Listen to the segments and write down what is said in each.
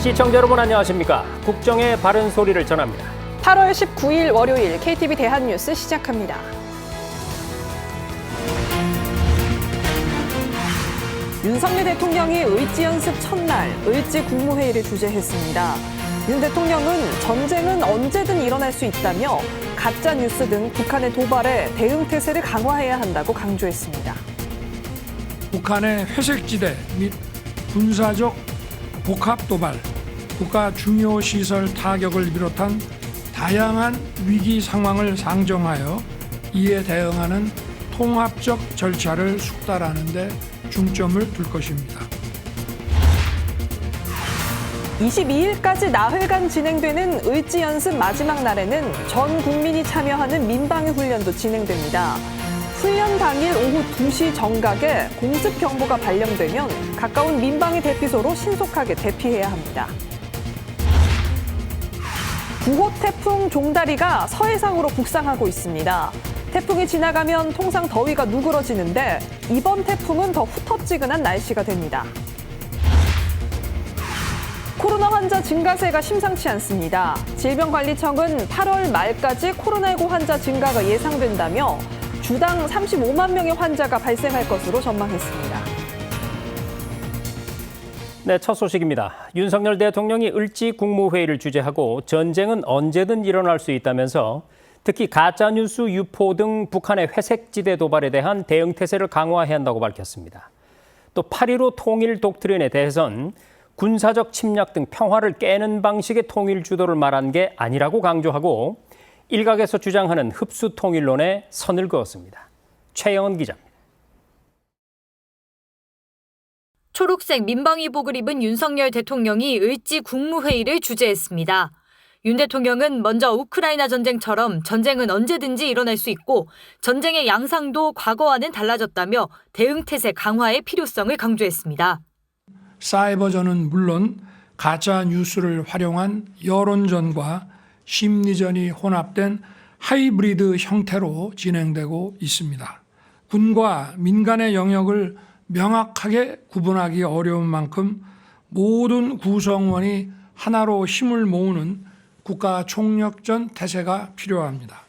시청자 여러분 안녕하십니까? 국정의 바른 소리를 전합니다. 8월 19일 월요일 KTV 대한뉴스 시작합니다. 윤석열 대통령이 을지연습 첫날 을지 국무회의를 주재했습니다. 윤 대통령은 전쟁은 언제든 일어날 수 있다며 가짜뉴스 등 북한의 도발에 대응 태세를 강화해야 한다고 강조했습니다. 북한의 회색지대 및 군사적 복합 도발, 국가 중요 시설 타격을 비롯한 다양한 위기 상황을 상정하여 이에 대응하는 통합적 절차를 숙달하는 데 중점을 둘 것입니다. 22일까지 나흘간 진행되는 을지연습 마지막 날에는 전 국민이 참여하는 민방위 훈련도 진행됩니다. 훈련 당일 오후 2시 정각에 공습 경보가 발령되면 가까운 민방위 대피소로 신속하게 대피해야 합니다. 9호 태풍 종다리가 서해상으로 북상하고 있습니다. 태풍이 지나가면 통상 더위가 누그러지는데 이번 태풍은 더 후텁지근한 날씨가 됩니다. 코로나 환자 증가세가 심상치 않습니다. 질병관리청은 8월 말까지 코로나19 환자 증가가 예상된다며 주당 35만 명의 환자가 발생할 것으로 전망했습니다. 네, 첫 소식입니다. 윤석열 대통령이 을지 국무회의를 주재하고 전쟁은 언제든 일어날 수 있다면서 특히 가짜뉴스 유포 등 북한의 회색지대 도발에 대한 대응 태세를 강화해야 한다고 밝혔습니다. 또 8.15 통일 독트린에 대해선 군사적 침략 등 평화를 깨는 방식의 통일 주도를 말한 게 아니라고 강조하고 일각에서 주장하는 흡수 통일론에 선을 그었습니다. 최영은 기자입니다. 초록색 민방위복을 입은 윤석열 대통령이 을지 국무회의를 주재했습니다. 윤 대통령은 먼저 우크라이나 전쟁처럼 전쟁은 언제든지 일어날 수 있고 전쟁의 양상도 과거와는 달라졌다며 대응 태세 강화의 필요성을 강조했습니다. 사이버전은 물론 가짜 뉴스를 활용한 여론전과 심리전이 혼합된 하이브리드 형태로 진행되고 있습니다. 군과 민간의 영역을 명확하게 구분하기 어려운 만큼 모든 구성원이 하나로 힘을 모으는 국가 총력전 태세가 필요합니다.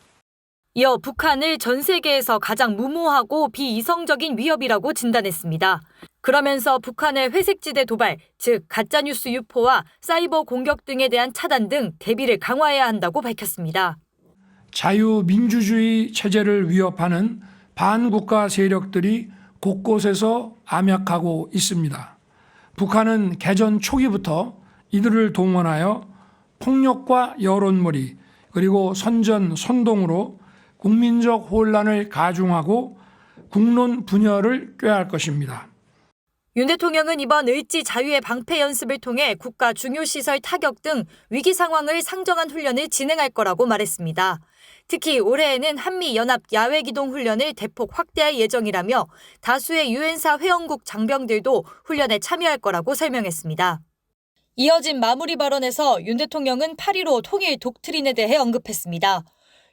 이어 북한을 전 세계에서 가장 무모하고 비이성적인 위협이라고 진단했습니다. 그러면서 북한의 회색지대 도발, 즉 가짜뉴스 유포와 사이버 공격 등에 대한 차단 등 대비를 강화해야 한다고 밝혔습니다. 자유민주주의 체제를 위협하는 반국가 세력들이 곳곳에서 암약하고 있습니다. 북한은 개전 초기부터 이들을 동원하여 폭력과 여론몰이 그리고 선전, 선동으로 국민적 혼란을 가중하고 국론 분열을 꾀할 것입니다. 윤 대통령은 이번 을지 자유의 방패 연습을 통해 국가 중요시설 타격 등 위기 상황을 상정한 훈련을 진행할 거라고 말했습니다. 특히 올해에는 한미연합 야외기동 훈련을 대폭 확대할 예정이라며 다수의 유엔사 회원국 장병들도 훈련에 참여할 거라고 설명했습니다. 이어진 마무리 발언에서 윤 대통령은 8.15 통일 독트린에 대해 언급했습니다.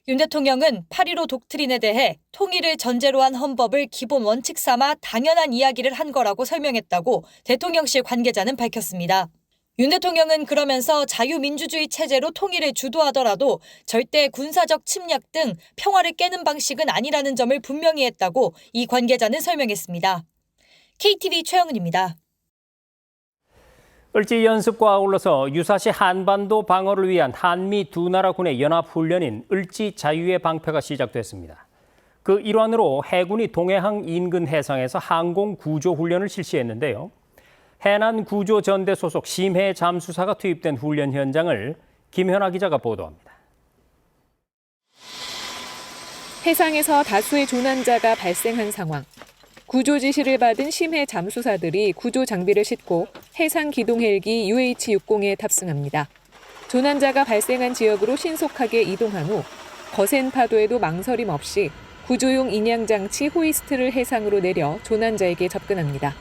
윤 대통령은 8.15 독트린에 대해 통일을 전제로 한 헌법을 기본 원칙 삼아 당연한 이야기를 한 거라고 설명했다고 대통령실 관계자는 밝혔습니다. 윤 대통령은 그러면서 자유민주주의 체제로 통일을 주도하더라도 절대 군사적 침략 등 평화를 깨는 방식은 아니라는 점을 분명히 했다고 이 관계자는 설명했습니다. KTV 최영은입니다. 을지 연습과 아울러서 유사시 한반도 방어를 위한 한미 두 나라 군의 연합훈련인 을지 자유의 방패가 시작됐습니다. 그 일환으로 해군이 동해항 인근 해상에서 항공 구조 훈련을 실시했는데요. 해난 구조전대 소속 심해 잠수사가 투입된 훈련 현장을 김현아 기자가 보도합니다. 해상에서 다수의 조난자가 발생한 상황. 구조 지시를 받은 심해 잠수사들이 구조 장비를 싣고 해상 기동 헬기 UH-60에 탑승합니다. 조난자가 발생한 지역으로 신속하게 이동한 후 거센 파도에도 망설임 없이 구조용 인양장치 호이스트를 해상으로 내려 조난자에게 접근합니다.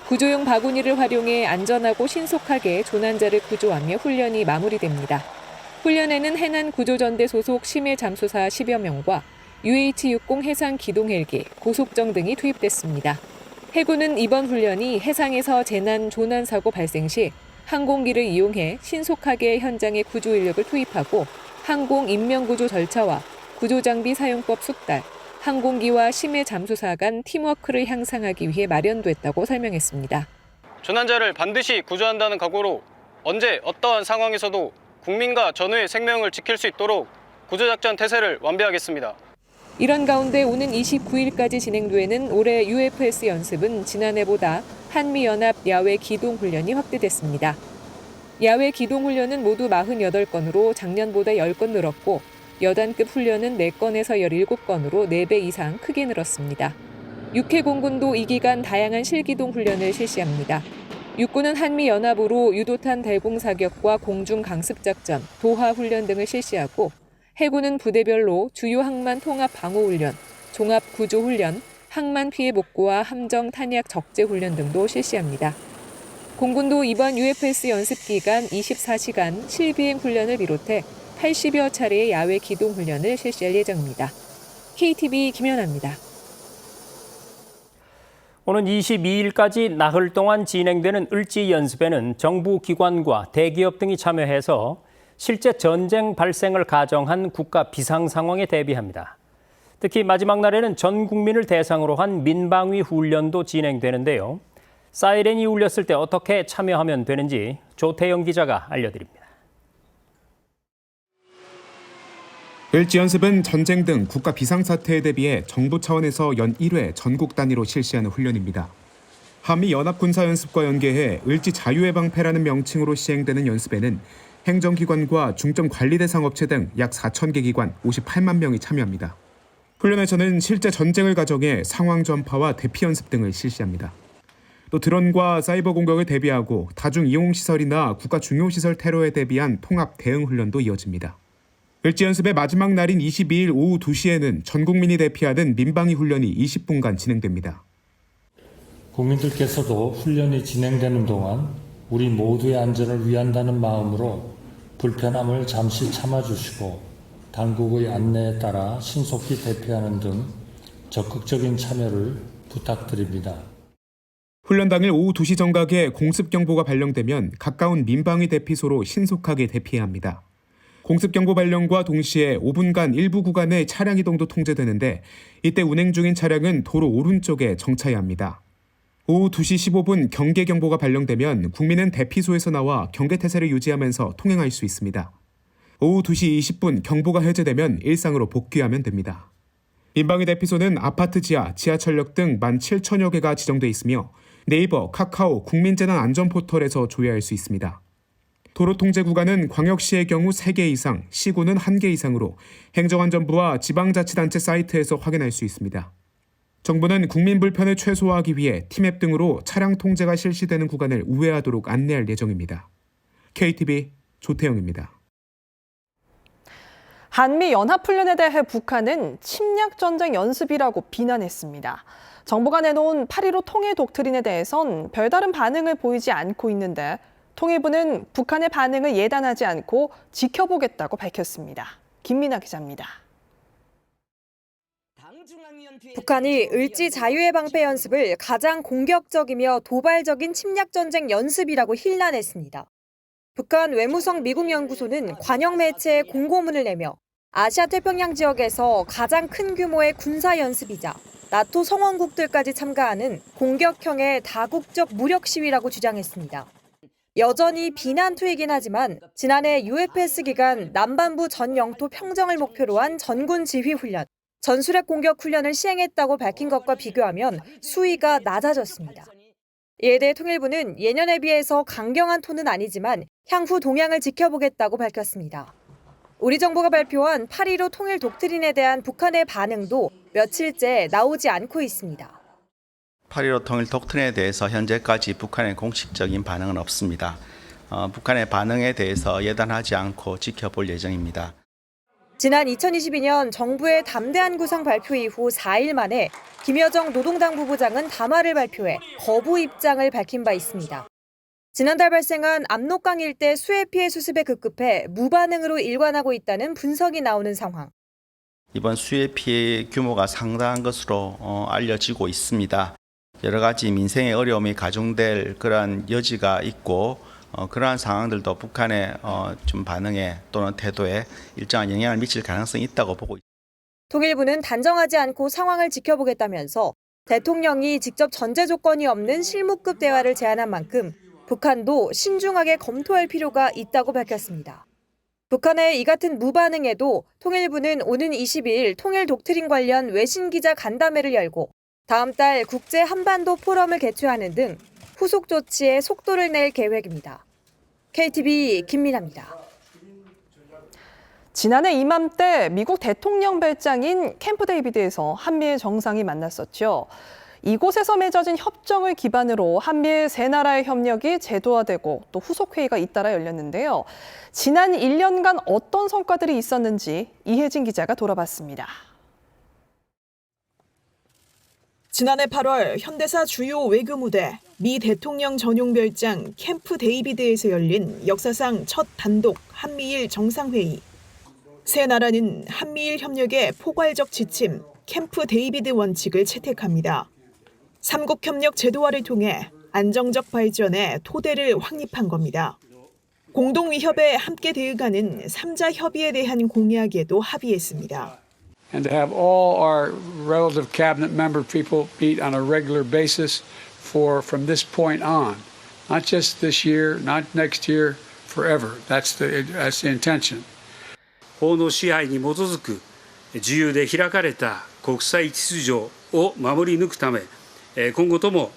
구조용 바구니를 활용해 안전하고 신속하게 조난자를 구조하며 훈련이 마무리됩니다. 훈련에는 해난 구조전대 소속 심해 잠수사 10여 명과 UH-60 해상 기동 헬기, 고속정 등이 투입됐습니다. 해군은 이번 훈련이 해상에서 재난 조난 사고 발생 시 항공기를 이용해 신속하게 현장에 구조 인력을 투입하고 항공 인명구조 절차와 구조장비 사용법 숙달, 항공기와 심해 잠수사 간 팀워크를 향상하기 위해 마련됐다고 설명했습니다. 조난자를 반드시 구조한다는 각오로 언제 어떠한 상황에서도 국민과 전우의 생명을 지킬 수 있도록 구조작전 태세를 완비하겠습니다. 이런 가운데 오는 29일까지 진행되는 올해 UFS 연습은 지난해보다 한미연합 야외 기동훈련이 확대됐습니다. 야외 기동훈련은 모두 48건으로 작년보다 10건 늘었고 여단급 훈련은 4건에서 17건으로 4배 이상 크게 늘었습니다. 육해공군도 이 기간 다양한 실기동 훈련을 실시합니다. 육군은 한미연합으로 유도탄 대공 사격과 공중 강습작전, 도하 훈련 등을 실시하고 해군은 부대별로 주요 항만 통합 방호 훈련, 종합 구조 훈련, 항만 피해 복구와 함정 탄약 적재 훈련 등도 실시합니다. 공군도 이번 UFS 연습 기간 24시간 실비행 훈련을 비롯해 80여 차례의 야외 기동 훈련을 실시할 예정입니다. KTV 김연아입니다. 오는 22일까지 나흘 동안 진행되는 을지 연습에는 정부 기관과 대기업 등이 참여해서 실제 전쟁 발생을 가정한 국가 비상 상황에 대비합니다. 특히 마지막 날에는 전 국민을 대상으로 한 민방위 훈련도 진행되는데요. 사이렌이 울렸을 때 어떻게 참여하면 되는지 조태영 기자가 알려드립니다. 을지 연습은 전쟁 등 국가 비상사태에 대비해 정부 차원에서 연 1회 전국 단위로 실시하는 훈련입니다. 한미연합군사연습과 연계해 을지 자유해방패라는 명칭으로 시행되는 연습에는 행정기관과 중점관리대상업체 등 약 4,000개 기관 58만 명이 참여합니다. 훈련에서는 실제 전쟁을 가정해 상황 전파와 대피 연습 등을 실시합니다. 또 드론과 사이버 공격을 대비하고 다중이용시설이나 국가 중요시설 테러에 대비한 통합 대응 훈련도 이어집니다. 을지 연습의 마지막 날인 22일 오후 2시에는 전 국민이 대피하는 민방위 훈련이 20분간 진행됩니다. 국민들께서도 훈련이 진행되는 동안 우리 모두의 안전을 위한다는 마음으로 불편함을 잠시 참아주시고 당국의 안내에 따라 신속히 대피하는 등 적극적인 참여를 부탁드립니다. 훈련 당일 오후 2시 정각에 공습경보가 발령되면 가까운 민방위 대피소로 신속하게 대피해야 합니다. 공습경보 발령과 동시에 5분간 일부 구간의 차량 이동도 통제되는데 이때 운행 중인 차량은 도로 오른쪽에 정차해야 합니다. 오후 2시 15분 경계경보가 발령되면 국민은 대피소에서 나와 경계태세를 유지하면서 통행할 수 있습니다. 오후 2시 20분 경보가 해제되면 일상으로 복귀하면 됩니다. 민방위 대피소는 아파트 지하, 지하철역 등 17,000여 개가 지정돼 있으며 네이버, 카카오, 국민재난안전포털에서 조회할 수 있습니다. 도로 통제 구간은 광역시의 경우 3개 이상, 시구는 1개 이상으로 행정안전부와 지방자치단체 사이트에서 확인할 수 있습니다. 정부는 국민 불편을 최소화하기 위해 티맵 등으로 차량 통제가 실시되는 구간을 우회하도록 안내할 예정입니다. KTV 조태영입니다. 한미연합훈련에 대해 북한은 침략전쟁 연습이라고 비난했습니다. 정부가 내놓은 8.15 통일 독트린에 대해선 별다른 반응을 보이지 않고 있는데 통일부는 북한의 반응을 예단하지 않고 지켜보겠다고 밝혔습니다. 김민아 기자입니다. 북한이 을지 자유해방패 연습을 가장 공격적이며 도발적인 침략전쟁 연습이라고 힐난했습니다. 북한 외무성 미국연구소는 관영 매체에 공고문을 내며 아시아 태평양 지역에서 가장 큰 규모의 군사 연습이자 나토 성원국들까지 참가하는 공격형의 다국적 무력 시위라고 주장했습니다. 여전히 비난 투이긴 하지만 지난해 UFS 기간 남반부 전 영토 평정을 목표로 한 전군 지휘 훈련, 전술핵 공격 훈련을 시행했다고 밝힌 것과 비교하면 수위가 낮아졌습니다. 이에 대해 통일부는 예년에 비해서 강경한 톤은 아니지만 향후 동향을 지켜보겠다고 밝혔습니다. 우리 정부가 발표한 8.15 통일 독트린에 대한 북한의 반응도 며칠째 나오지 않고 있습니다. 8.15 통일 독트린에 대해서 현재까지 북한의 공식적인 반응은 없습니다. 북한의 반응에 대해서 예단하지 않고 지켜볼 예정입니다. 지난 2022년 정부의 담대한 구상 발표 이후 4일 만에 김여정 노동당 부부장은 담화를 발표해 거부 입장을 밝힌 바 있습니다. 지난달 발생한 압록강 일대 수해 피해 수습에 급급해 무반응으로 일관하고 있다는 분석이 나오는 상황. 이번 수해 피해 규모가 상당한 것으로 알려지고 있습니다. 여러 가지 민생의 어려움이 가중될 그런 여지가 있고 그러한 상황들도 북한의 좀 반응에 또는 태도에 일정한 영향을 미칠 가능성이 있다고 보고 있습니다. 통일부는 단정하지 않고 상황을 지켜보겠다면서 대통령이 직접 전제 조건이 없는 실무급 대화를 제안한 만큼 북한도 신중하게 검토할 필요가 있다고 밝혔습니다. 북한의 이 같은 무반응에도 통일부는 오는 22일 통일 독트린 관련 외신 기자 간담회를 열고 다음 달 국제 한반도 포럼을 개최하는 등 후속 조치에 속도를 낼 계획입니다. KTV 김민아입니다. 지난해 이맘때 미국 대통령 별장인 캠프 데이비드에서 한미일 정상이 만났었죠. 이곳에서 맺어진 협정을 기반으로 한미일 세 나라의 협력이 제도화되고 또 후속 회의가 잇따라 열렸는데요. 지난 1년간 어떤 성과들이 있었는지 이혜진 기자가 돌아봤습니다. 지난해 8월 현대사 주요 외교 무대 미 대통령 전용 별장 캠프 데이비드에서 열린 역사상 첫 단독 한미일 정상회의. 세 나라는 한미일 협력의 포괄적 지침 캠프 데이비드 원칙을 채택합니다. 삼국 협력 제도화를 통해 안정적 발전의 토대를 확립한 겁니다. 공동 위협에 함께 대응하는 3자 협의에 대한 공약에도 합의했습니다. And to have all our relative cabinet member people meet on a regular basis from this point on, not just this year, not next year, forever. That's the intention. 法の支配に基づく自由で開かれた国際秩序を守り抜くため、今後とも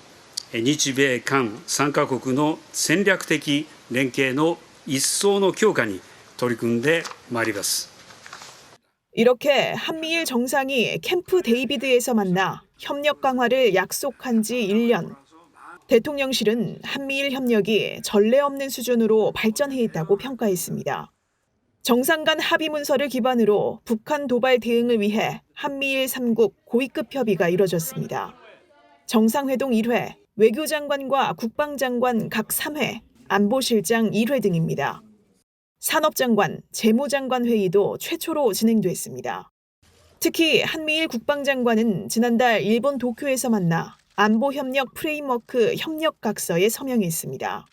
日米韓3カ国の戦略的連携の一層の強化に取り組んでまいります。 이렇게 한미일 정상이 캠프 데이비드에서 만나 협력 강화를 약속한 지 1년. 대통령실은 한미일 협력이 전례 없는 수준으로 발전해 있다고 평가했습니다. 정상 간 합의 문서를 기반으로 북한 도발 대응을 위해 한미일 3국 고위급 협의가 이뤄졌습니다. 정상회동 1회, 외교장관과 국방장관 각 3회, 안보실장 1회 등입니다. 산업장관, 재무장관 회의도 최초로 진행됐습니다. 특히 한미일 국방장관은 지난달 일본 도쿄에서 만나 안보협력 프레임워크 협력각서에 서명했습니다.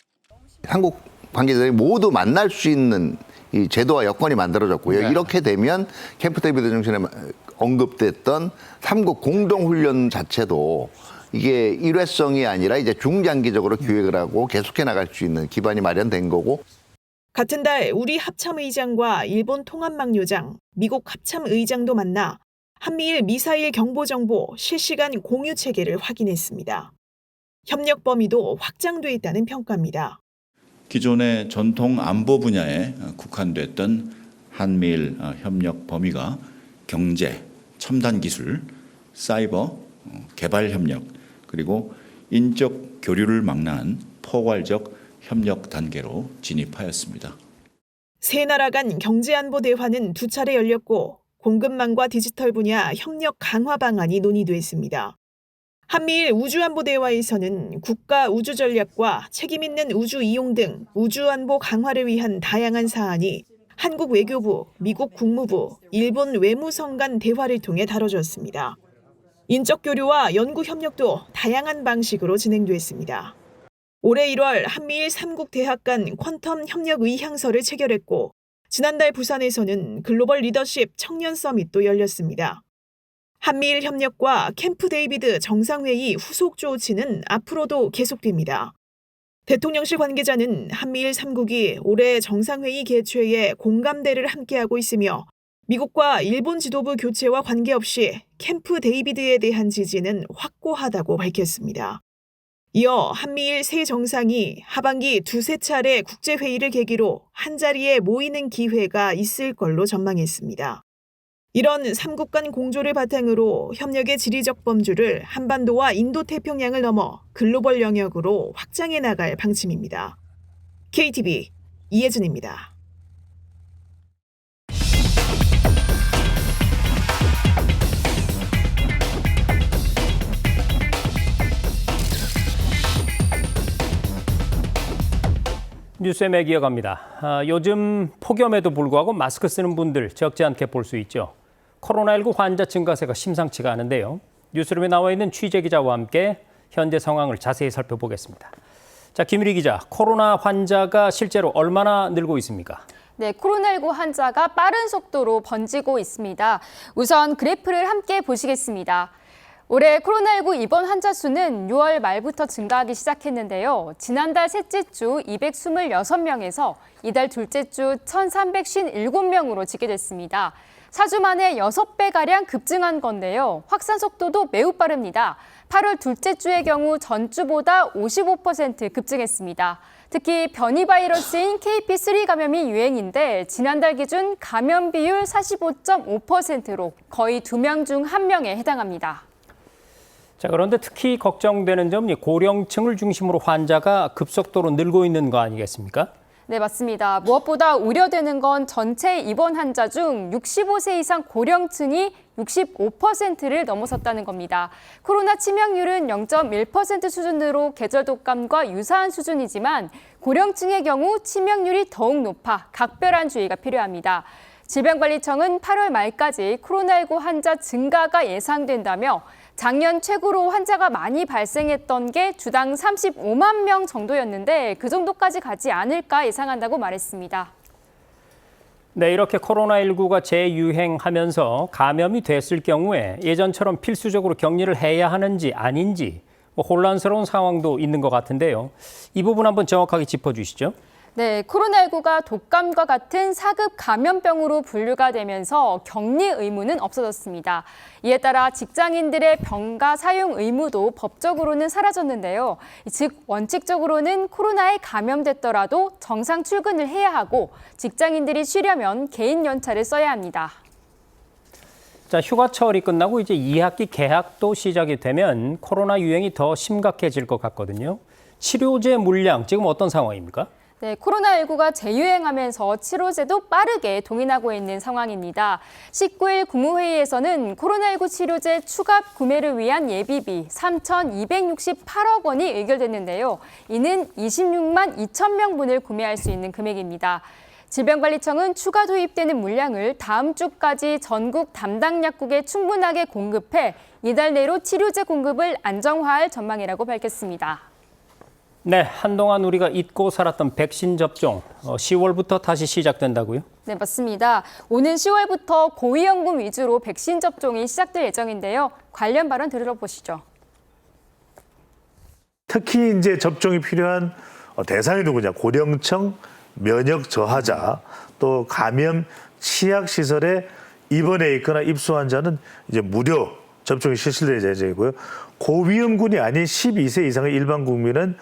한국 관계자들이 모두 만날 수 있는 이 제도와 여건이 만들어졌고요. 네. 이렇게 되면 캠프 데이비드 정신에 언급됐던 3국 공동훈련 자체도 이게 일회성이 아니라 이제 중장기적으로 기획을 하고 계속해 나갈 수 있는 기반이 마련된 거고. 같은 달 우리 합참의장과 일본 통합망료장, 미국 합참의장도 만나 한미일 미사일 경보정보 실시간 공유 체계를 확인했습니다. 협력 범위도 확장돼 있다는 평가입니다. 기존의 전통 안보 분야에 국한됐던 한미일 협력 범위가 경제, 첨단 기술, 사이버, 개발 협력, 그리고 인적 교류를 망라한 포괄적 협력 단계로 진입하였습니다. 세 나라 간 경제안보 대화는 2차례 열렸고 공급망과 디지털 분야 협력 강화 방안이 논의됐습니다. 한미일 우주안보 대화에서는 국가 우주 전략과 책임 있는 우주 이용 등 우주안보 강화를 위한 다양한 사안이 한국 외교부, 미국 국무부, 일본 외무성 간 대화를 통해 다뤄졌습니다. 인적 교류와 연구 협력도 다양한 방식으로 진행됐습니다. 올해 1월 한미일 3국 대학 간 퀀텀 협력 의향서를 체결했고 지난달 부산에서는 글로벌 리더십 청년 서밋도 열렸습니다. 한미일 협력과 캠프 데이비드 정상회의 후속 조치는 앞으로도 계속됩니다. 대통령실 관계자는 한미일 3국이 올해 정상회의 개최에 공감대를 함께하고 있으며 미국과 일본 지도부 교체와 관계없이 캠프 데이비드에 대한 지지는 확고하다고 밝혔습니다. 이어 한미일 세 정상이 하반기 2~3차례 국제회의를 계기로 한자리에 모이는 기회가 있을 걸로 전망했습니다. 이런 3국 간 공조를 바탕으로 협력의 지리적 범주를 한반도와 인도태평양을 넘어 글로벌 영역으로 확장해 나갈 방침입니다. KTV 이혜진입니다. 뉴스의 맥 이어갑니다. 요즘 폭염에도 불구하고 마스크 쓰는 분들 적지 않게 볼 수 있죠. 코로나19 환자 증가세가 심상치가 않은데요. 뉴스룸에 나와 있는 취재 기자와 함께 현재 상황을 자세히 살펴보겠습니다. 자, 김유리 기자, 코로나 환자가 실제로 얼마나 늘고 있습니까? 네, 코로나19 환자가 빠른 속도로 번지고 있습니다. 우선 그래프를 함께 보시겠습니다. 올해 코로나19 입원 환자 수는 6월 말부터 증가하기 시작했는데요. 지난달 셋째 주 226명에서 이달 둘째 주 1,357명으로 집계됐습니다. 4주 만에 6배가량 급증한 건데요. 확산 속도도 매우 빠릅니다. 8월 둘째 주의 경우 전주보다 55% 급증했습니다. 특히 변이 바이러스인 KP3 감염이 유행인데 지난달 기준 감염 비율 45.5%로 거의 2명 중 1명에 해당합니다. 자, 그런데 특히 걱정되는 점이 고령층을 중심으로 환자가 급속도로 늘고 있는 거 아니겠습니까? 네, 맞습니다. 무엇보다 우려되는 건 전체 입원 환자 중 65세 이상 고령층이 65%를 넘어섰다는 겁니다. 코로나 치명률은 0.1% 수준으로 계절 독감과 유사한 수준이지만 고령층의 경우 치명률이 더욱 높아 각별한 주의가 필요합니다. 질병관리청은 8월 말까지 코로나19 환자 증가가 예상된다며 작년 최고로 환자가 많이 발생했던 게 주당 35만 명 정도였는데 그 정도까지 가지 않을까 예상한다고 말했습니다. 네, 이렇게 코로나19가 재유행하면서 감염이 됐을 경우에 예전처럼 필수적으로 격리를 해야 하는지 아닌지 혼란스러운 상황도 있는 것 같은데요. 이 부분 한번 정확하게 짚어주시죠. 네, 코로나19가 독감과 같은 4급 감염병으로 분류가 되면서 격리 의무는 없어졌습니다. 이에 따라 직장인들의 병가 사용 의무도 법적으로는 사라졌는데요. 즉, 원칙적으로는 코로나에 감염됐더라도 정상 출근을 해야 하고 직장인들이 쉬려면 개인 연차를 써야 합니다. 자, 휴가철이 끝나고 이제 2학기 개학도 시작이 되면 코로나 유행이 더 심각해질 것 같거든요. 치료제 물량 지금 어떤 상황입니까? 네, 코로나19가 재유행하면서 치료제도 빠르게 동인하고 있는 상황입니다. 19일 국무회의에서는 코로나19 치료제 추가 구매를 위한 예비비 3,268억 원이 의결됐는데요. 이는 26만 2천 명분을 구매할 수 있는 금액입니다. 질병관리청은 추가 도입되는 물량을 다음 주까지 전국 담당 약국에 충분하게 공급해 이달 내로 치료제 공급을 안정화할 전망이라고 밝혔습니다. 네, 한동안 우리가 잊고 살았던 백신 접종 10월부터 다시 시작된다고요? 네, 맞습니다. 오는 10월부터 고위험군 위주로 백신 접종이 시작될 예정인데요. 관련 발언 들어보시죠. 특히 이제 접종이 필요한 대상이 누구냐? 고령층, 면역 저하자, 또 감염 취약 시설에 입원해 있거나 입소 환자는 이제 무료 접종이 실시될 예정이고요. 고위험군이 아닌 12세 이상의 일반 국민은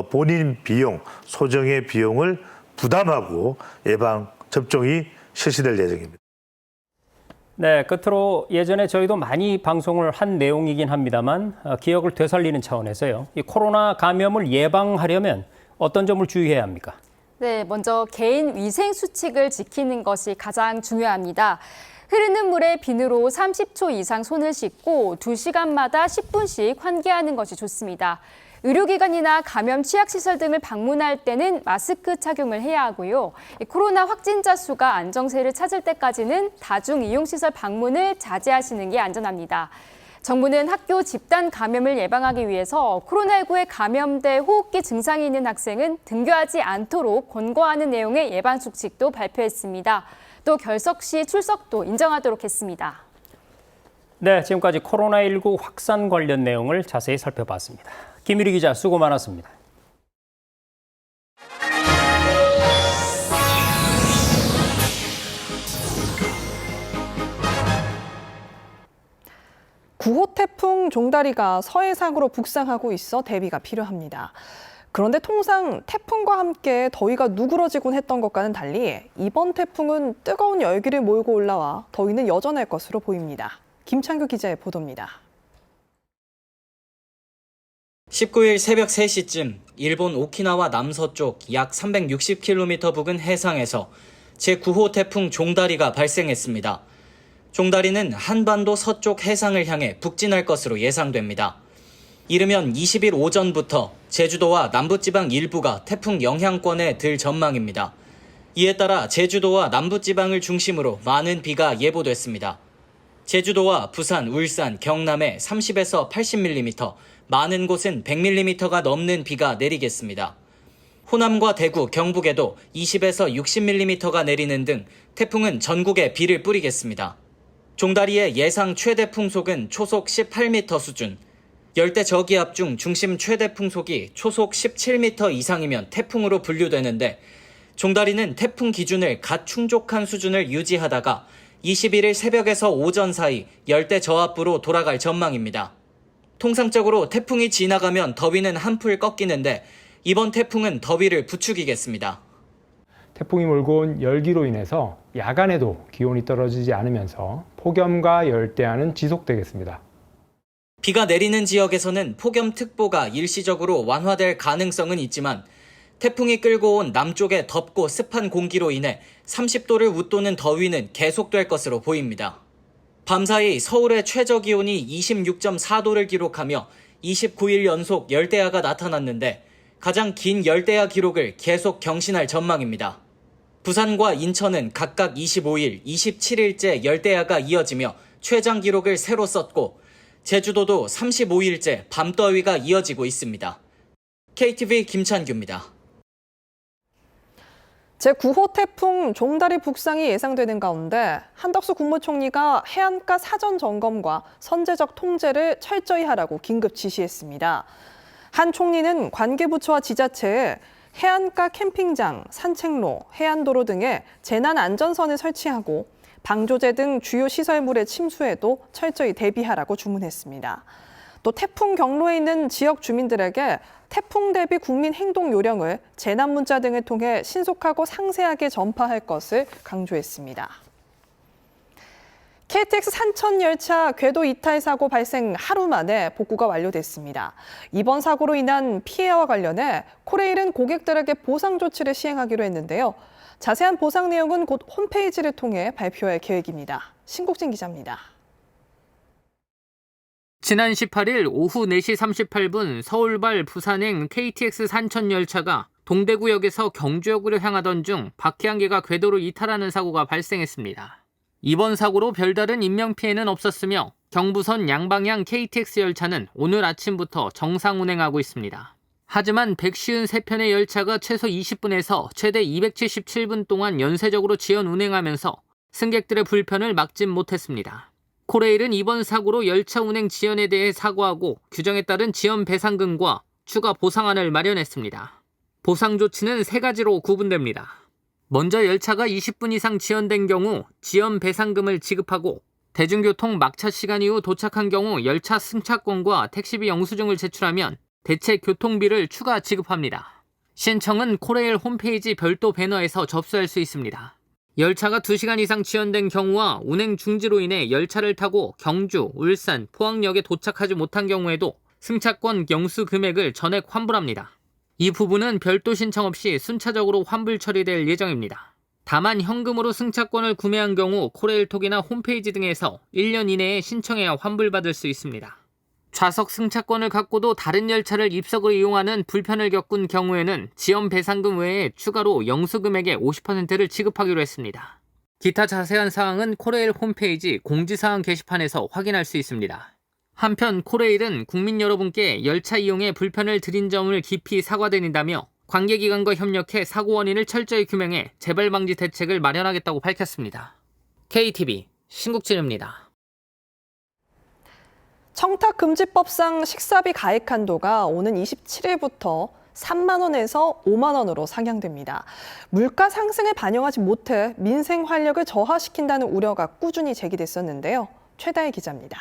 본인 비용, 소정의 비용을 부담하고 예방 접종이 실시될 예정입니다. 네, 끝으로 예전에 저희도 많이 방송을 한 내용이긴 합니다만 기억을 되살리는 차원에서요. 이 코로나 감염을 예방하려면 어떤 점을 주의해야 합니까? 네, 먼저 개인 위생 수칙을 지키는 것이 가장 중요합니다. 흐르는 물에 비누로 30초 이상 손을 씻고 2시간마다 10분씩 환기하는 것이 좋습니다. 의료기관이나 감염 취약시설 등을 방문할 때는 마스크 착용을 해야 하고요. 코로나 확진자 수가 안정세를 찾을 때까지는 다중이용시설 방문을 자제하시는 게 안전합니다. 정부는 학교 집단 감염을 예방하기 위해서 코로나19에 감염돼 호흡기 증상이 있는 학생은 등교하지 않도록 권고하는 내용의 예방 수칙도 발표했습니다. 또 결석 시 출석도 인정하도록 했습니다. 네, 지금까지 코로나19 확산 관련 내용을 자세히 살펴봤습니다. 김유리 기자 수고 많았습니다. 구호 태풍 종다리가 서해상으로 북상하고 있어 대비가 필요합니다. 그런데 통상 태풍과 함께 더위가 누그러지곤 했던 것과는 달리 이번 태풍은 뜨거운 열기를 몰고 올라와 더위는 여전할 것으로 보입니다. 김창규 기자의 보도입니다. 19일 새벽 3시쯤 일본 오키나와 남서쪽 약 360km 부근 해상에서 제9호 태풍 종다리가 발생했습니다. 종다리는 한반도 서쪽 해상을 향해 북진할 것으로 예상됩니다. 이르면 20일 오전부터 제주도와 남부지방 일부가 태풍 영향권에 들 전망입니다. 이에 따라 제주도와 남부지방을 중심으로 많은 비가 예보됐습니다. 제주도와 부산, 울산, 경남에 30에서 80mm, 많은 곳은 100mm가 넘는 비가 내리겠습니다. 호남과 대구, 경북에도 20에서 60mm가 내리는 등 태풍은 전국에 비를 뿌리겠습니다. 종다리의 예상 최대 풍속은 초속 18m 수준, 열대 저기압 중 중심 최대 풍속이 초속 17m 이상이면 태풍으로 분류되는데 종다리는 태풍 기준을 갓 충족한 수준을 유지하다가 21일 새벽에서 오전 사이 열대 저압부로 돌아갈 전망입니다. 통상적으로 태풍이 지나가면 더위는 한풀 꺾이는데 이번 태풍은 더위를 부추기겠습니다. 태풍이 몰고 온 열기로 인해서 야간에도 기온이 떨어지지 않으면서 폭염과 열대야는 지속되겠습니다. 비가 내리는 지역에서는 폭염특보가 일시적으로 완화될 가능성은 있지만 태풍이 끌고 온 남쪽의 덥고 습한 공기로 인해 30도를 웃도는 더위는 계속될 것으로 보입니다. 밤사이 서울의 최저기온이 26.4도를 기록하며 29일 연속 열대야가 나타났는데 가장 긴 열대야 기록을 계속 경신할 전망입니다. 부산과 인천은 각각 25일, 27일째 열대야가 이어지며 최장 기록을 새로 썼고 제주도도 35일째 밤더위가 이어지고 있습니다. KTV 김찬규입니다. 제9호 태풍 종다리 북상이 예상되는 가운데 한덕수 국무총리가 해안가 사전 점검과 선제적 통제를 철저히 하라고 긴급 지시했습니다. 한 총리는 관계부처와 지자체에 해안가 캠핑장, 산책로, 해안도로 등에 재난안전선을 설치하고 방조제 등 주요 시설물의 침수에도 철저히 대비하라고 주문했습니다. 또 태풍 경로에 있는 지역 주민들에게 태풍 대비 국민 행동 요령을 재난 문자 등을 통해 신속하고 상세하게 전파할 것을 강조했습니다. KTX 산천 열차 궤도 이탈 사고 발생 하루 만에 복구가 완료됐습니다. 이번 사고로 인한 피해와 관련해 코레일은 고객들에게 보상 조치를 시행하기로 했는데요. 자세한 보상 내용은 곧 홈페이지를 통해 발표할 계획입니다. 신국진 기자입니다. 지난 18일 오후 4시 38분 서울발 부산행 KTX 산천 열차가 동대구역에서 경주역으로 향하던 중 바퀴 한 개가 궤도로 이탈하는 사고가 발생했습니다. 이번 사고로 별다른 인명피해는 없었으며 경부선 양방향 KTX 열차는 오늘 아침부터 정상 운행하고 있습니다. 하지만 153편의 열차가 최소 20분에서 최대 277분 동안 연쇄적으로 지연 운행하면서 승객들의 불편을 막지 못했습니다. 코레일은 이번 사고로 열차 운행 지연에 대해 사과하고 규정에 따른 지연 배상금과 추가 보상안을 마련했습니다. 보상 조치는 3가지로 구분됩니다. 먼저 열차가 20분 이상 지연된 경우 지연 배상금을 지급하고 대중교통 막차 시간 이후 도착한 경우 열차 승차권과 택시비 영수증을 제출하면 대체 교통비를 추가 지급합니다. 신청은 코레일 홈페이지 별도 배너에서 접수할 수 있습니다. 열차가 2시간 이상 지연된 경우와 운행 중지로 인해 열차를 타고 경주, 울산, 포항역에 도착하지 못한 경우에도 승차권 영수 금액을 전액 환불합니다. 이 부분은 별도 신청 없이 순차적으로 환불 처리될 예정입니다. 다만 현금으로 승차권을 구매한 경우 코레일톡이나 홈페이지 등에서 1년 이내에 신청해야 환불받을 수 있습니다. 좌석 승차권을 갖고도 다른 열차를 입석으로 이용하는 불편을 겪은 경우에는 지연 배상금 외에 추가로 영수금액의 50%를 지급하기로 했습니다. 기타 자세한 사항은 코레일 홈페이지 공지사항 게시판에서 확인할 수 있습니다. 한편 코레일은 국민 여러분께 열차 이용에 불편을 드린 점을 깊이 사과드린다며 관계기관과 협력해 사고 원인을 철저히 규명해 재발 방지 대책을 마련하겠다고 밝혔습니다. KTV 신국진입니다. 청탁금지법상 식사비 가액 한도가 오는 27일부터 3만 원에서 5만 원으로 상향됩니다. 물가 상승을 반영하지 못해 민생 활력을 저하시킨다는 우려가 꾸준히 제기됐었는데요. 최다혜 기자입니다.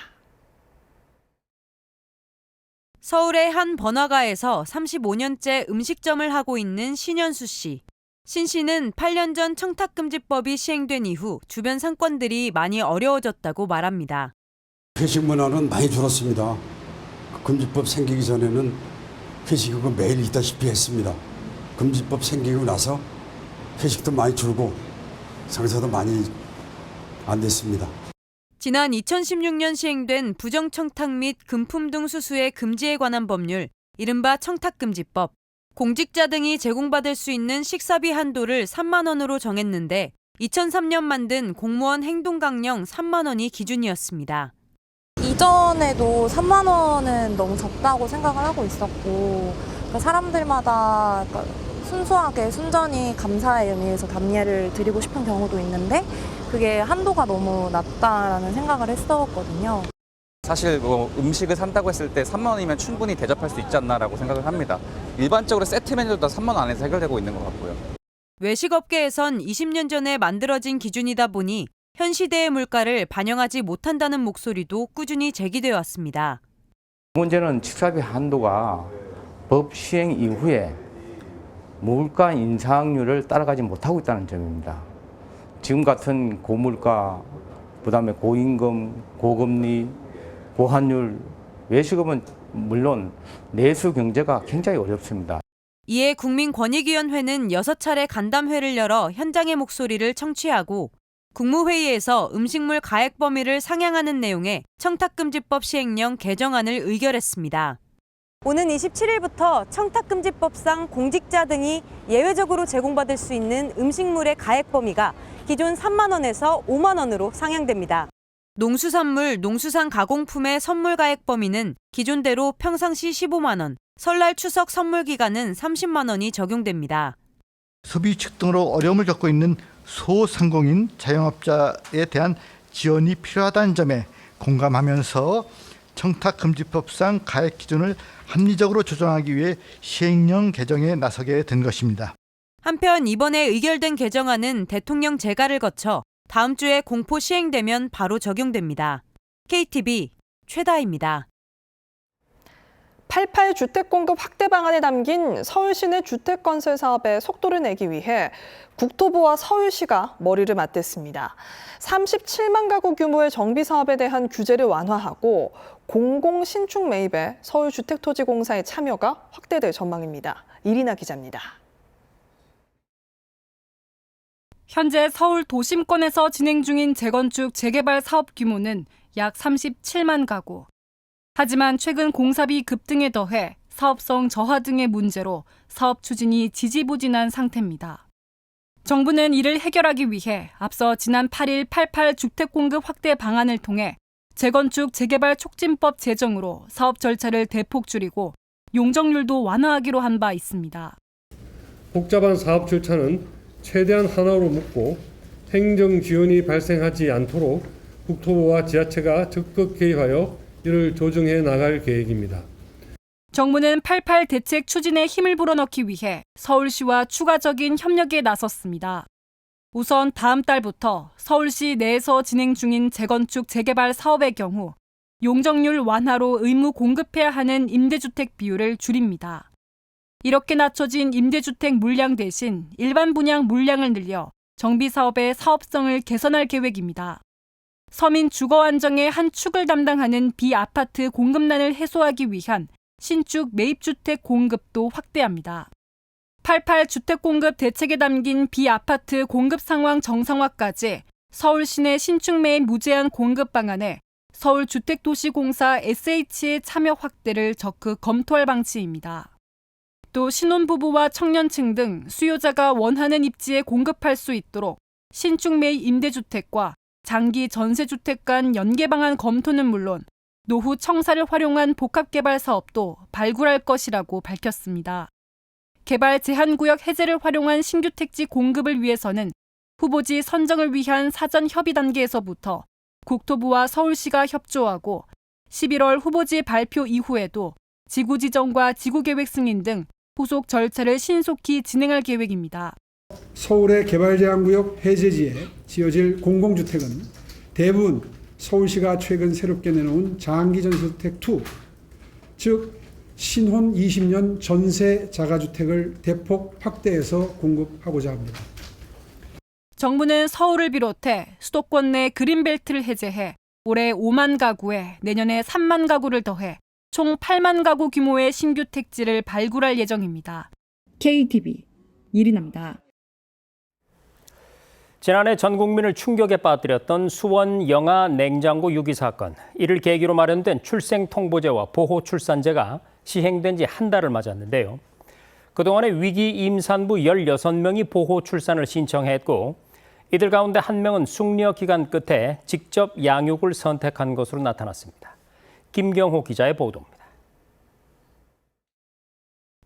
서울의 한 번화가에서 35년째 음식점을 하고 있는 신현수 씨. 신 씨는 8년 전 청탁금지법이 시행된 이후 주변 상권들이 많이 어려워졌다고 말합니다. 회식 문화는 많이 줄었습니다. 금지법 생기기 전에는 회식이 매일 있다시피 했습니다. 금지법 생기고 나서 회식도 많이 줄고 장사도 많이 안 됐습니다. 지난 2016년 시행된 부정청탁 및 금품 등 수수의 금지에 관한 법률, 이른바 청탁금지법, 공직자 등이 제공받을 수 있는 식사비 한도를 3만 원으로 정했는데 2003년 만든 공무원 행동강령 3만 원이 기준이었습니다. 이전에도 3만 원은 너무 적다고 생각을 하고 있었고 사람들마다 순수하게 순전히 감사의 의미에서 답례를 드리고 싶은 경우도 있는데 그게 한도가 너무 낮다라는 생각을 했었거든요. 사실 음식을 산다고 했을 때 3만 원이면 충분히 대접할 수 있지 않나라고 생각을 합니다. 일반적으로 세트 메뉴도 다 3만 원 안에서 해결되고 있는 것 같고요. 외식업계에선 20년 전에 만들어진 기준이다 보니 현 시대의 물가를 반영하지 못한다는 목소리도 꾸준히 제기되어 왔습니다. 문제는 식사비 한도가 법 시행 이후에 물가 인상률을 따라가지 못하고 있다는 점입니다. 지금 같은 고물가, 그다음에 고임금, 고금리, 고환율, 외식업은 물론 내수 경제가 굉장히 어렵습니다. 이에 국민권익위원회는 6차례 간담회를 열어 현장의 목소리를 청취하고 국무회의에서 음식물 가액 범위를 상향하는 내용의 청탁금지법 시행령 개정안을 의결했습니다. 오는 27일부터 청탁금지법상 공직자 등이 예외적으로 제공받을 수 있는 음식물의 가액 범위가 기존 3만 원에서 5만 원으로 상향됩니다. 농수산물, 농수산 가공품의 선물 가액 범위는 기존대로 평상시 15만 원, 설날 추석 선물 기간은 30만 원이 적용됩니다. 소비취득 등으로 어려움을 겪고 있는 소상공인 자영업자에 대한 지원이 필요하다는 점에 공감하면서 청탁금지법상 가액 기준을 합리적으로 조정하기 위해 시행령 개정에 나서게 된 것입니다. 한편 이번에 의결된 개정안은 대통령 재가를 거쳐 다음 주에 공포 시행되면 바로 적용됩니다. KTV 최다희입니다. 88 주택 공급 확대 방안에 담긴 서울시내 주택 건설 사업에 속도를 내기 위해 국토부와 서울시가 머리를 맞댔습니다. 37만 가구 규모의 정비 사업에 대한 규제를 완화하고 공공 신축 매입에 서울주택토지공사의 참여가 확대될 전망입니다. 이리나 기자입니다. 현재 서울 도심권에서 진행 중인 재건축 재개발 사업 규모는 약 37만 가구. 하지만 최근 공사비 급등에 더해 사업성 저하 등의 문제로 사업 추진이 지지부진한 상태입니다. 정부는 이를 해결하기 위해 앞서 지난 8일 88 주택 공급 확대 방안을 통해 재건축 재개발 촉진법 제정으로 사업 절차를 대폭 줄이고 용적률도 완화하기로 한 바 있습니다. 복잡한 사업 절차는 최대한 하나로 묶고 행정 지연이 발생하지 않도록 국토부와 지자체가 적극 개입하여 이를 조정해 나갈 계획입니다. 정부는 88 대책 추진에 힘을 불어넣기 위해 서울시와 추가적인 협력에 나섰습니다. 우선 다음 달부터 서울시 내에서 진행 중인 재건축 재개발 사업의 경우 용적률 완화로 의무 공급해야 하는 임대주택 비율을 줄입니다. 이렇게 낮춰진 임대주택 물량 대신 일반 분양 물량을 늘려 정비사업의 사업성을 개선할 계획입니다. 서민 주거 안정의 한 축을 담당하는 비아파트 공급난을 해소하기 위한 신축 매입주택 공급도 확대합니다. 88 주택 공급 대책에 담긴 비아파트 공급 상황 정상화까지 서울 시내 신축 매입 무제한 공급 방안에 서울주택도시공사 SH의 참여 확대를 적극 검토할 방침입니다. 또 신혼부부와 청년층 등 수요자가 원하는 입지에 공급할 수 있도록 신축 매입 임대주택과 장기 전세주택 간 연계 방안 검토는 물론 노후 청사를 활용한 복합개발 사업도 발굴할 것이라고 밝혔습니다. 개발 제한구역 해제를 활용한 신규 택지 공급을 위해서는 후보지 선정을 위한 사전 협의 단계에서부터 국토부와 서울시가 협조하고 11월 후보지 발표 이후에도 지구 지정과 지구계획 승인 등 후속 절차를 신속히 진행할 계획입니다. 서울의 개발 제한구역 해제지에 지어질 공공주택은 대부분 서울시가 최근 새롭게 내놓은 장기 전세주택 2, 즉 신혼 20년 전세 자가주택을 대폭 확대해서 공급하고자 합니다. 정부는 서울을 비롯해 수도권 내 그린벨트를 해제해 올해 5만 가구에 내년에 3만 가구를 더해 총 8만 가구 규모의 신규 택지를 발굴할 예정입니다. KTV 이리나입니다. 지난해 전 국민을 충격에 빠뜨렸던 수원 영아 냉장고 유기 사건. 이를 계기로 마련된 출생통보제와 보호출산제가 시행된 지 한 달을 맞았는데요. 그동안에 위기 임산부 16명이 보호출산을 신청했고 이들 가운데 한 명은 숙려 기간 끝에 직접 양육을 선택한 것으로 나타났습니다. 김경호 기자의 보도입니다.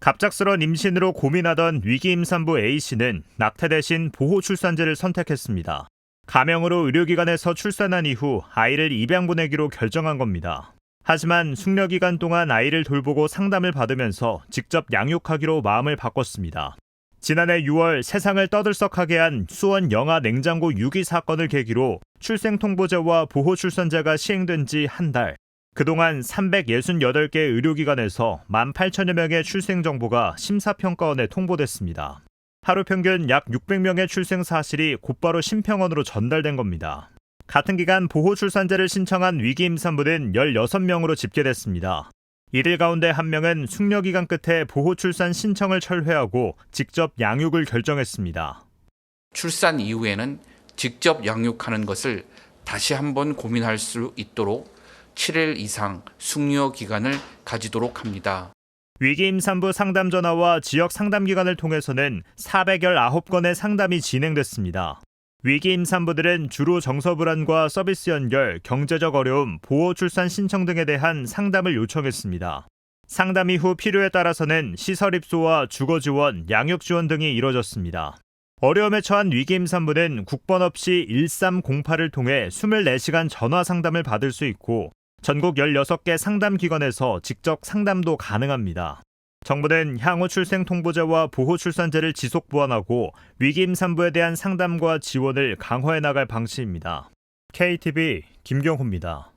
갑작스런 임신으로 고민하던 위기 임산부 A씨는 낙태 대신 보호 출산제를 선택했습니다. 가명으로 의료기관에서 출산한 이후 아이를 입양 보내기로 결정한 겁니다. 하지만 숙려기간 동안 아이를 돌보고 상담을 받으면서 직접 양육하기로 마음을 바꿨습니다. 지난해 6월 세상을 떠들썩하게 한 수원 영아 냉장고 유기 사건을 계기로 출생통보제와 보호출산제가 시행된 지 한 달. 그동안 368개 의료기관에서 18,000여 명의 출생정보가 심사평가원에 통보됐습니다. 하루 평균 약 600명의 출생 사실이 곧바로 심평원으로 전달된 겁니다. 같은 기간 보호출산제를 신청한 위기 임산부는 16명으로 집계됐습니다. 이들 가운데 한 명은 숙려기간 끝에 보호출산 신청을 철회하고 직접 양육을 결정했습니다. 출산 이후에는 직접 양육하는 것을 다시 한번 고민할 수 있도록 7일 이상 숙려기간을 가지도록 합니다. 위기 임산부 상담 전화와 지역 상담기관을 통해서는 419건의 상담이 진행됐습니다. 위기 임산부들은 주로 정서불안과 서비스 연결, 경제적 어려움, 보호 출산 신청 등에 대한 상담을 요청했습니다. 상담 이후 필요에 따라서는 시설 입소와 주거 지원, 양육 지원 등이 이뤄졌습니다. 어려움에 처한 위기 임산부는 국번 없이 1308을 통해 24시간 전화 상담을 받을 수 있고 전국 16개 상담기관에서 직접 상담도 가능합니다. 정부는 향후 출생통보제와 보호출산제를 지속 보완하고 위기 임산부에 대한 상담과 지원을 강화해 나갈 방침입니다. KTV 김경호입니다.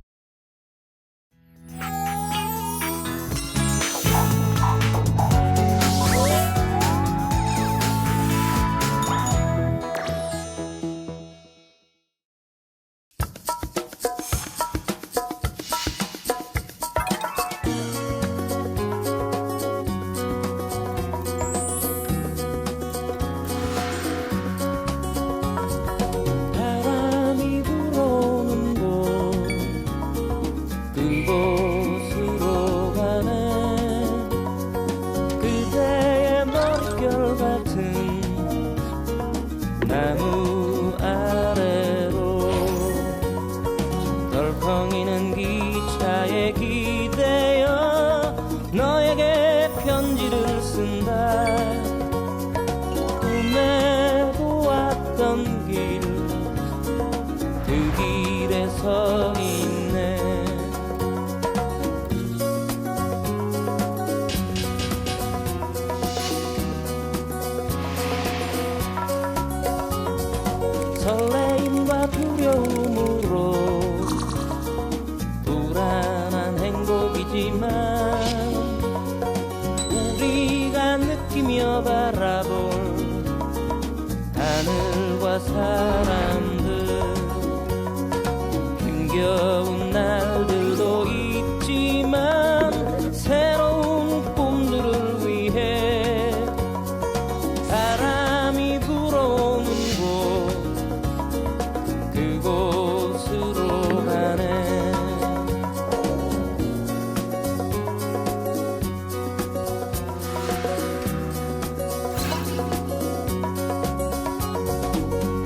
나무 아래로 덜컹이는 기차에 기대어 너에게 편지를 쓴다. 꿈에 보았던 길, 그 길에 서 있네. 설레임과 두려움으로 불안한 행복이지만 우리가 느끼며 바라볼 하늘과 사람들, 힘겨운 날들도 있지만 새로운 꿈들을 위해 바람이 불어오는 그곳으로 가네.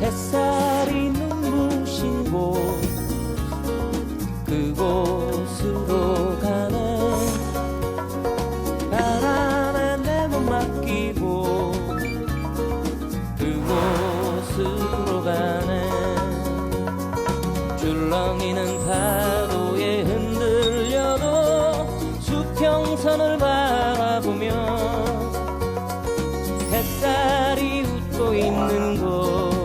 햇살이 눈부신 곳, 그곳으로 가네. 바람에 내 몸 맡기고 그곳으로 가네. 줄렁이는 파도에 흔들려도 수평선을 바라보며 햇살이 웃고 있는 곳,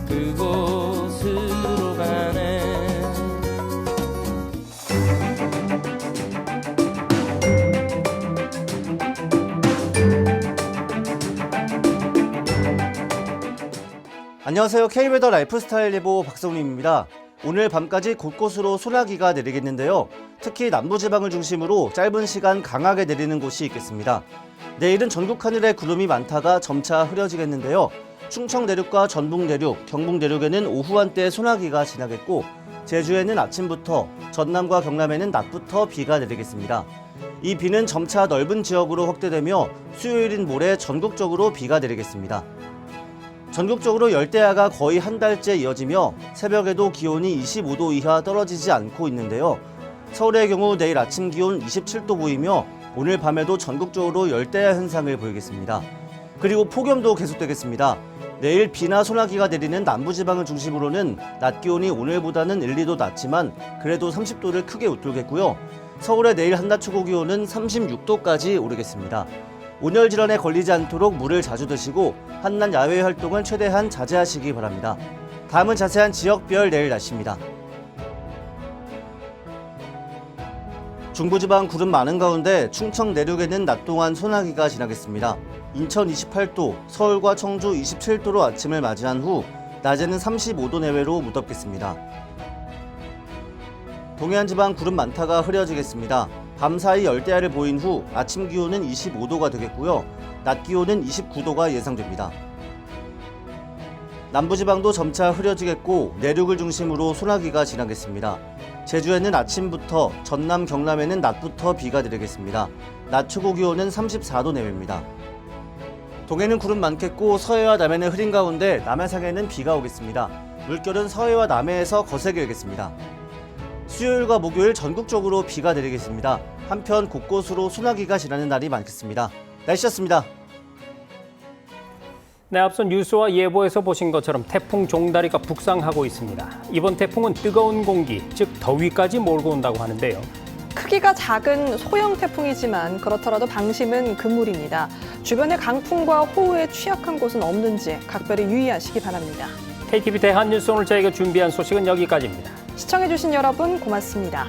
그곳으로 가네. 안녕하세요. K웨더 라이프스타일 예보 박성림입니다. 오늘 밤까지 곳곳으로 소나기가 내리겠는데요. 특히 남부지방을 중심으로 짧은 시간 강하게 내리는 곳이 있겠습니다. 내일은 전국 하늘에 구름이 많다가 점차 흐려지겠는데요. 충청 내륙과 전북 내륙, 경북 내륙에는 오후 한때 소나기가 지나겠고 제주에는 아침부터, 전남과 경남에는 낮부터 비가 내리겠습니다. 이 비는 점차 넓은 지역으로 확대되며 수요일인 모레 전국적으로 비가 내리겠습니다. 전국적으로 열대야가 거의 한 달째 이어지며 새벽에도 기온이 25도 이하 떨어지지 않고 있는데요. 서울의 경우 내일 아침 기온 27도 보이며 오늘 밤에도 전국적으로 열대야 현상을 보이겠습니다. 그리고 폭염도 계속되겠습니다. 내일 비나 소나기가 내리는 남부지방을 중심으로는 낮 기온이 오늘보다는 1, 2도 낮지만 그래도 30도를 크게 웃돌겠고요. 서울의 내일 한낮 최고 기온은 36도까지 오르겠습니다. 온열 질환에 걸리지 않도록 물을 자주 드시고 한낮 야외 활동은 최대한 자제하시기 바랍니다. 다음은 자세한 지역별 내일 날씨입니다. 중부지방 구름 많은 가운데 충청 내륙에는 낮 동안 소나기가 지나겠습니다. 인천 28도, 서울과 청주 27도로 아침을 맞이한 후 낮에는 35도 내외로 무덥겠습니다. 동해안 지방 구름 많다가 흐려지겠습니다. 밤사이 열대야를 보인 후 아침 기온은 25도가 되겠고요. 낮 기온은 29도가 예상됩니다. 남부지방도 점차 흐려지겠고 내륙을 중심으로 소나기가 지나겠습니다. 제주에는 아침부터, 전남, 경남에는 낮부터 비가 내리겠습니다. 낮 최고 기온은 34도 내외입니다. 동해는 구름 많겠고 서해와 남해는 흐린 가운데 남해상에는 비가 오겠습니다. 물결은 서해와 남해에서 거세게 일겠습니다. 수요일과 목요일 전국적으로 비가 내리겠습니다. 한편 곳곳으로 소나기가 지나는 날이 많겠습니다. 날씨였습니다. 네, 앞선 뉴스와 예보에서 보신 것처럼 태풍 종다리가 북상하고 있습니다. 이번 태풍은 뜨거운 공기, 즉 더위까지 몰고 온다고 하는데요. 크기가 작은 소형 태풍이지만 그렇더라도 방심은 금물입니다. 주변에 강풍과 호우에 취약한 곳은 없는지 각별히 유의하시기 바랍니다. KTV 대한뉴스 오늘 저희가 준비한 소식은 여기까지입니다. 시청해주신 여러분 고맙습니다.